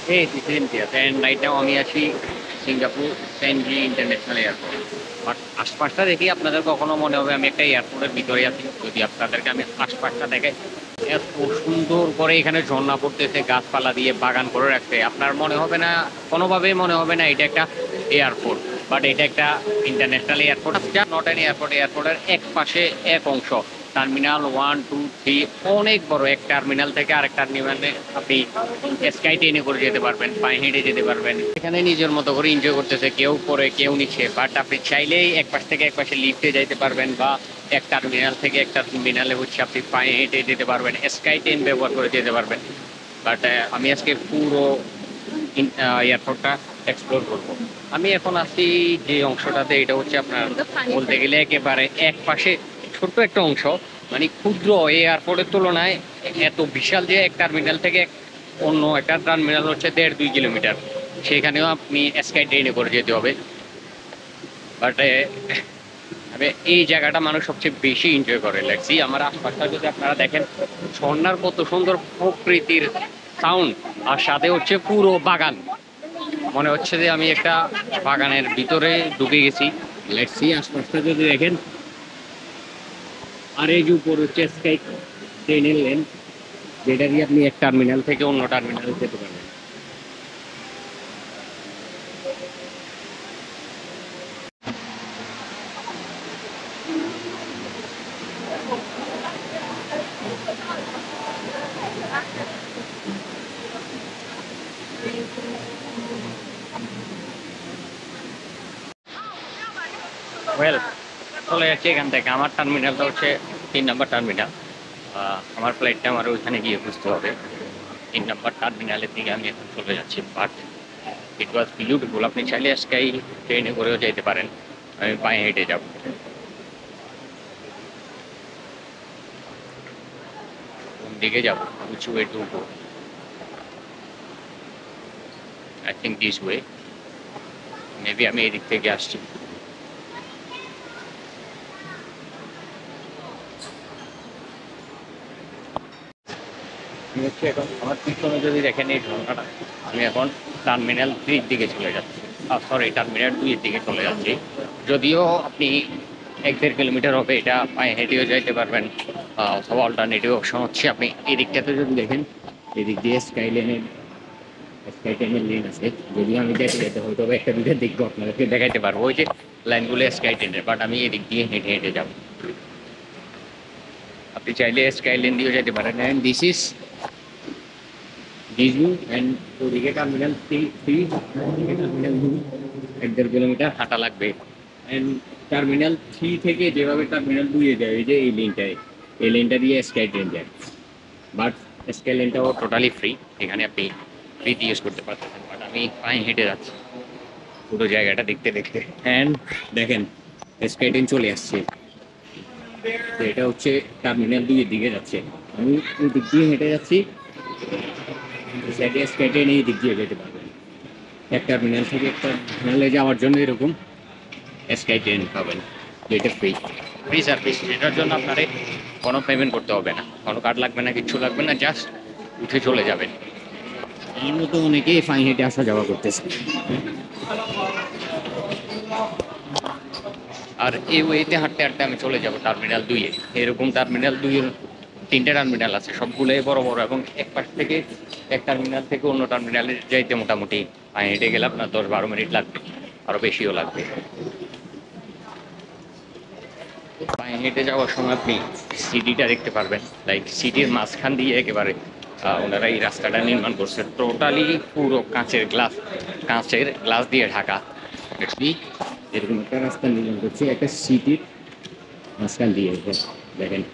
Hey, this is Imtiaz, and right now আমি আছি Singapore CNG international airport. But আশপাশটা দেখি আপনাদের কখনো মনে হবে আমি একটা এয়ারপোর্টের ভিতরে আছি। যদি আপনাদেরকে আমি আশপাশটা দেখে এত সুন্দর করে এখানে ঝর্ণা পড়তেছে, গাছপালা দিয়ে বাগান করে রাখছে, আপনার মনে হবে না, কোনোভাবেই মনে হবে না এটা একটা এয়ারপোর্ট। বাট এটা একটা ইন্টারন্যাশনাল এয়ারপোর্ট, যা নট অ্যান এয়ারপোর্ট। এয়ারপোর্টের এক পাশে এক অংশ টার্মিনাল 1 2 3, অনেক বড়। এক টার্মিনাল থেকে আরেক টার্মিনালে আপনি স্কাই ট্রেনে করে যেতে পারবেন, পায়ে হেঁটে যেতে পারবেন। এখানে নিজের মতো করে এনজয় করতেছে, কেউ পরে কেউ নিচ্ছে। বাট আপনি চাইলেই এক পাশ থেকে এক পাশে লিফটে যাইতে পারবেন, বা এক টার্মিনাল থেকে একটা টার্মিনালে হচ্ছে আপনি পায়ে হেঁটে যেতে পারবেন, স্কাই ট্রেন ব্যবহার করে যেতে পারবেন। বাট আমি আজকে পুরো এয়ারপোর্টটা এক্সপ্লোর করবো। আমি এখন আছি যে অংশটাতে, এটা হচ্ছে আপনার বলতে গেলে একেবারে এক পাশে ছোট্ট একটা অংশ, মানে ক্ষুদ্র। এয়ারপোর্টের তুলনায় এত বিশাল যে এক টার্মিনাল থেকে অন্য একটা টার্মিনাল হচ্ছে 1.5 2 কিলোমিটার, সেখানেও আপনি স্কাই ট্রেনে করে যেতে হবে। বাট আমি এই জায়গাটা মানুষ সবচেয়ে বেশি এনজয় করে। লেটসি আমার আশপাশটা যদি আপনারা দেখেন, ঝর্ণার কত সুন্দর প্রকৃতির সাউন্ড, আর সাথে হচ্ছে পুরো বাগান। মনে হচ্ছে যে আমি একটা বাগানের ভিতরে ঢুকে গেছি। লেটসি আশপাশটা যদি দেখেন, আর এই যে উপর হচ্ছে স্কাই ট্রেনের লেন, যেটা দিয়ে আপনি এক টার্মিনাল থেকে অন্য টার্মিনালে যেতে পারবেন। ওয়েল, চলে যাচ্ছে এখান থেকে। আমার টার্মিনালটা হচ্ছে 3 নম্বর টার্মিনাল। আমার ফ্লাইটটা আমার ওইখানে গিয়ে বুঝতে হবে। 3 নম্বর টার্মিনালের দিকে আমি এখন চলে যাচ্ছি। But it was beautiful. আপনি চাইলে স্কাই ট্রেনে করেও যেতে পারেন, আমি পায়ে হেঁটে যাব। কোন দিকে যাব, which way to go? I think this way. Maybe আমি এদিক থেকে আসছি। আমি হচ্ছে এখন আমার পিছনে যদি দেখেন এই ঝর্ণাটা, আমি এখন টার্মিনাল 3 দিকে চলে যাচ্ছি। সরি, টার্মিনাল 2 এর দিকে চলে যাচ্ছি। যদিও আপনি 1 1.5 কিলোমিটার হবে, এটা পায়ে হেঁটেও যাইতে পারবেন। অথবা অল্টারনেটিভ অপশন হচ্ছে আপনি এই দিকটাতে যদি দেখেন, এদিক দিয়ে স্কাই ট্রেনের লেন আছে। যদিও আমি যেতে যেতে হয়তো একটা দুটো দেখবো, আপনাদেরকে দেখাইতে পারবো ওই যে লাইনগুলো স্কাই ট্রেনের। বাট আমি এদিক দিয়ে হেঁটে হেঁটে যাবো। আপনি চাইলে স্কাই লেন দিয়েও যেতে পারেন। And this is Disney and ওদিকে টার্মিনাল 3, ওদিকে টার্মিনাল 2, 1 1.5 কিলোমিটার হাঁটা লাগবে। অ্যান্ড টার্মিনাল 3 থেকে যেভাবে টার্মিনাল 2-এ যায়, এই যে এই লেনটায়, এই লেনটা দিয়ে স্কাই ট্রেন যায়। বাট স্কাই লেনটাও টোটালি ফ্রি, এখানে আপনি ফ্রিতে ইউজ করতে পারতেছেন। বাট আমি পায়ে হেঁটে যাচ্ছি পুরো জায়গাটা দেখতে দেখতে। অ্যান্ড দেখেন, স্কাই ট্রেন চলে আসছে। তো এটা হচ্ছে টার্মিনাল 2-এর দিকে যাচ্ছে। আমি এই দিক দিয়ে হেঁটে যাচ্ছি, সাইডে স্কাই ট্রেন এই দিক দিয়ে যেতে পারবেন। এক টার্মিনাল থেকে একটা টার্মিনালে যাওয়ার জন্য এরকম স্কাই ট্রেন পাবেন, যেটা ফ্রি। ফ্রি সার্ভিস, এটার জন্য আপনারে কোনো পেমেন্ট করতে হবে না, কোনো কার্ড লাগবে না, কিচ্ছু লাগবে না, জাস্ট উঠে চলে যাবেন। এই মতো অনেকেই পায়ে হেঁটে আসা যাওয়া করতেছে। আর এই ওয়েতে হাঁটতে হাঁটতে আমি চলে যাব টার্মিনাল 2-এ। এরকম টার্মিনাল 2-এর 3টে টার্মিনাল আছে, সবগুলোই বড় বড়, এবং এক পাশ থেকে এক টার্মিনাল থেকে অন্য টার্মিনালে যাইতে মোটামুটি পায়ে হেঁটে গেলে আপনার 10 12 মিনিট লাগবে, আরও বেশিও লাগবে। পায়ে হেঁটে যাওয়ার সময় আপনি সিটিটা দেখতে পারবেন। লাইক সিটির মাঝখান দিয়ে একেবারে ওনারা এই রাস্তাটা নির্মাণ করছে, টোটালি পুরো কাঁচের গ্লাস দিয়ে ঢাকা। দেখি এরকম একটা রাস্তা নির্মাণ করছে একটা সিটির মাঝখান দিয়ে। দেখেন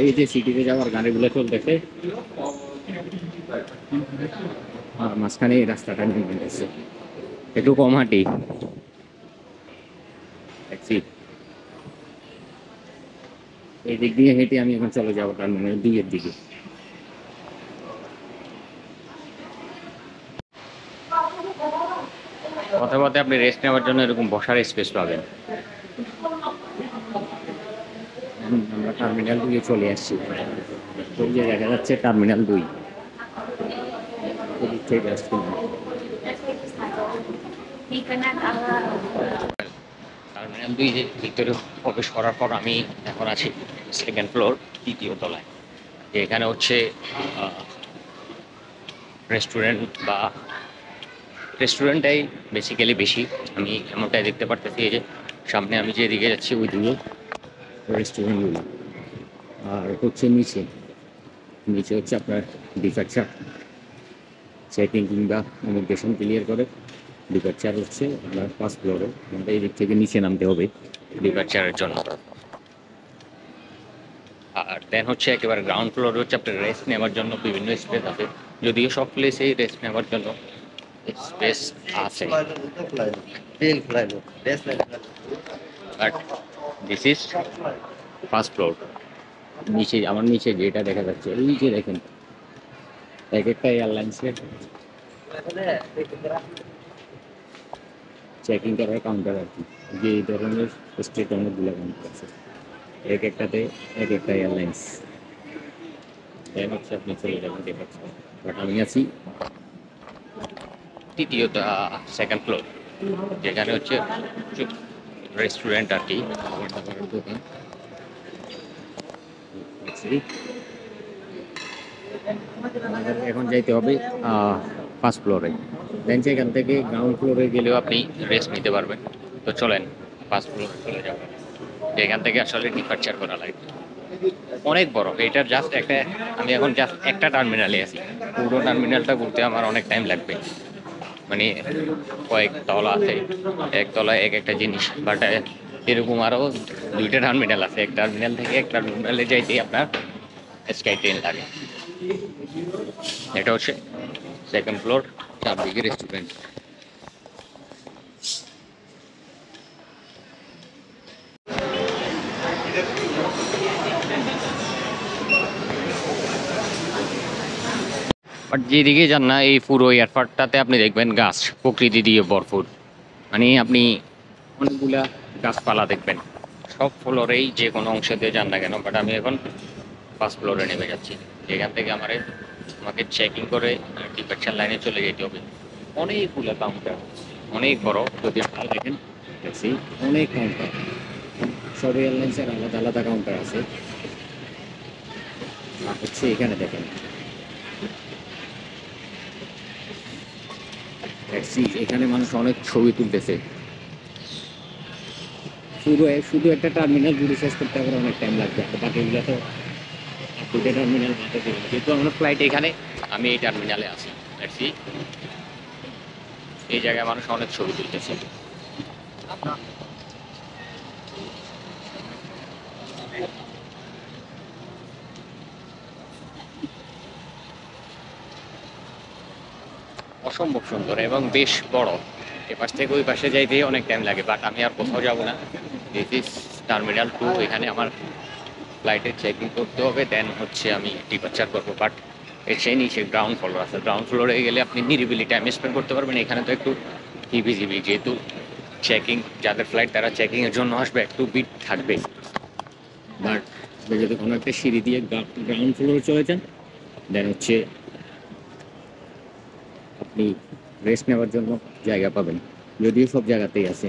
এই যে সিটিতে যাওয়ার গাড়িগুলো চলতেছে, মাঝখানে এই রাস্তাটা নির্মাণ করছে। একটু কম হাঁটি, দেখছি এই দিক দিয়ে হেঁটে আমি এখন চলে যাবো টার্মিনাল 2-এর দিকে। পথে পথে আপনি রেস্ট নেওয়ার জন্য এরকম বসার স্পেস পাবেন। আমরা টার্মিনাল 2-এ চলে আসছি। ওই যে দেখা যাচ্ছে terminal 2। take us to terminal 2 যে ভিতরে প্রবেশ করার পর আমি এখন আছি সেকেন্ড ফ্লোর, তৃতীয় তলায়। যে এখানে হচ্ছে রেস্টুরেন্ট বা রেস্টুরেন্টটাই বেসিক্যালি বেশি। আমি এমনটাই দেখতে পারতেছি, এই যে সামনে আমি যেদিকে যাচ্ছি ওই দিকে রেস্টুরেন্টগুলো। আর হচ্ছে নিচে নিচে হচ্ছে আপনার ডিপার্চার চেকিং কিংবা ইমিগ্রেশন ক্লিয়ার করে ডিপার্চার হচ্ছে আপনার ফার্স্ট ফ্লোরে। আমাদের এই দিক থেকে নিচে নামতে হবে ডিপার্চারের জন্য। আর দেন হচ্ছে একেবারে গ্রাউন্ড ফ্লোরে হচ্ছে আপনার রেস্ট নেওয়ার জন্য বিভিন্ন স্পেস আছে, যদিও সব প্লেসেই রেস্ট নেওয়ার জন্য স্পেস আছে, but this is first floor. নিচে আমার নিচে যেটা দেখা যাচ্ছে এই যে দেখেন এক একটা এয়ারলাইন্সের চেকিং করার কাউন্টার আর কি, যে এই ধরনের স্টেট অনেকগুলো কাউন্টার আছে, এক একটাতে এক একটা এয়ারলাইন্স। দেন হচ্ছে আপনি চলে যাবেন দেখাচ্ছেন, বাট আমি আছি তৃতীয় সেকেন্ড ফ্লোর, যেখানে হচ্ছে রেস্টুরেন্ট আর কি, খাবার দাবারের দোকান। আমাদের এখন যাইতে হবে ফার্স্ট ফ্লোরে, দেন সেখান থেকে গ্রাউন্ড ফ্লোরে গেলেও আপনি রেস্ট নিতে পারবেন। তো চলেন ফার্স্ট ফ্লোরে চলে যাবেন, এখান থেকে আসলে ডিপার্চার করা লাগে। অনেক বড় এটার জাস্ট একটা, আমি এখন জাস্ট একটা টার্মিনালে আছি, পুরো টার্মিনালটা ঘুরতে আমার অনেক টাইম লাগবে। মানে কয়েক তলা আছে, এক তলায় এক একটা জিনিস, বাট এরকম আরও দুইটা টার্মিনাল আছে, এক টার্মিনাল থেকে এক টার্মিনালে যাইতেই আপনার স্কাই ট্রেন লাগে। এটা হচ্ছে সেকেন্ড ফ্লোর, চারদিকে রেস্টুরেন্ট। বাট যেদিকে যান না এই পুরো এয়ারপোর্টটাতে আপনি দেখবেন গাছ প্রকৃতি দিয়ে ভরপুর। মানে আপনি অনেকগুলা গাছপালা দেখবেন সব ফ্লোরেই, যে কোনো অংশতে যান না কেন। বাট আমি এখন ফার্স্ট ফ্লোরে নেমে যাচ্ছি, এখান থেকে আমাকে চেকিং করে ডিপার্চার লাইনে চলে যেতে হবে। অনেকগুলো কাউন্টার, অনেক বড়, যদি আপনারা দেখেন দেখছি অনেক কাউন্টার, সব এয়ারলাইন্সের আলাদা আলাদা কাউন্টার আছে। আর হচ্ছে এখানে দেখেন এখানে মানুষ অনেক ছবি তুলতেছে। শুধু একটা টার্মিনাল ঘুরে শেষ করতে আমার অনেক টাইম লাগবে, আর বাকিগুলো তো দুটো টার্মিনাল, যেহেতু আমার ফ্লাইট এখানে, আমি এই টার্মিনালে আছি। দেখছি এই জায়গায় মানুষ অনেক ছবি তুলতেছে। অসম্ভব সুন্দর এবং বেশ বড়, এ পাশ থেকে ওই পাশে যাইতে অনেক টাইম লাগে। বাট আমি আর কোথাও যাব না, দিস ইজ টার্মিনাল 2। এখানে আমার ফ্লাইটের চেকিং করতে হবে, দেন হচ্ছে আমি ডিপার্চার করবো। বাট এর সেই নিচে গ্রাউন্ড ফ্লোর আছে, গ্রাউন্ড ফ্লোরে গেলে আপনি নিরিবিলি টাইম স্পেন্ড করতে পারবেন। এখানে তো একটু হিবিজিবি, যেহেতু চেকিং, যাদের ফ্লাইট তারা চেকিংয়ের জন্য আসবে, একটু বিট থাকবে। বাট যদি কোনো একটা সিঁড়ি দিয়ে গ্রাউন্ড ফ্লোরে চলে যান, দেন হচ্ছে আপনি রেস্ট নেওয়ার জন্য জায়গা পাবেন, যদিও সব জায়গাতেই আছে।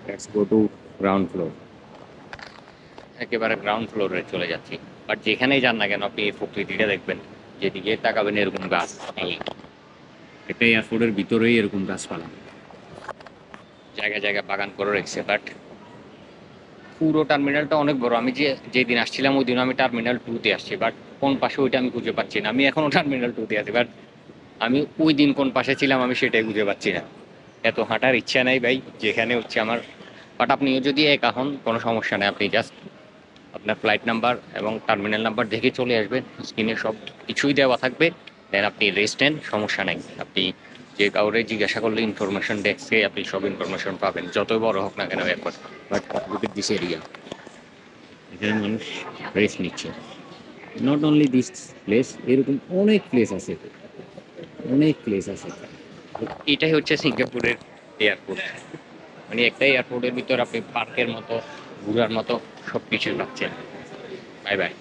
Let's go to ground floor. একেবারে গ্রাউন্ড ফ্লোরে চলে যাচ্ছি, বাট যেখানেই যান না কেন আপনি এই প্রকৃতিটা দেখবেন, যেদিকে তাকাবেন এরকম গাছপালা। একটা এয়ারপোর্টের ভিতরেই এরকম গাছপালা, জায়গায় জায়গায় বাগান করে রেখেছে। বাট পুরো টার্মিনালটা অনেক বড়। আমি যেদিন আসছিলাম ওই দিন আমি টার্মিনাল 2-তে আসছি, বাট কোন পাশে ওইটা আমি খুঁজে পাচ্ছি না। আমি এখনও টার্মিনাল 2-তে আছি, বাট আমি ওই দিন কোন পাশে ছিলাম আমি সেটাই খুঁজে পাচ্ছি না। এত হাঁটার ইচ্ছা নাই ভাই, যেখানে হচ্ছে আমার। বাট আপনিও যদি একা হন কোনো সমস্যা নেই, আপনি জাস্ট আপনার ফ্লাইট নাম্বার এবং টার্মিনাল নাম্বার দেখে চলে আসবেন, স্ক্রিনে সব কিছুই দেওয়া থাকবে। দেন আপনি রেস্ট নেন, সমস্যা নেই। আপনি যে কাউরে জিজ্ঞাসা করলে ইনফরমেশন ডেস্কে আপনি সব ইনফরমেশন পাবেন, যতই বড় হোক না কেন airport. But look at this area, এখানে মানুষ রেস্ট নিচ্ছে। নট অনলি দিস প্লেস, এরকম অনেক প্লেস আছে, অনেক প্লেস আছে। এটাই হচ্ছে সিঙ্গাপুরের এয়ারপোর্ট। মানে একটা এয়ারপোর্টের ভিতর আপনি পার্কের মতো, ঘোরার মতো সব কিছুই পাচ্ছেন। Bye bye.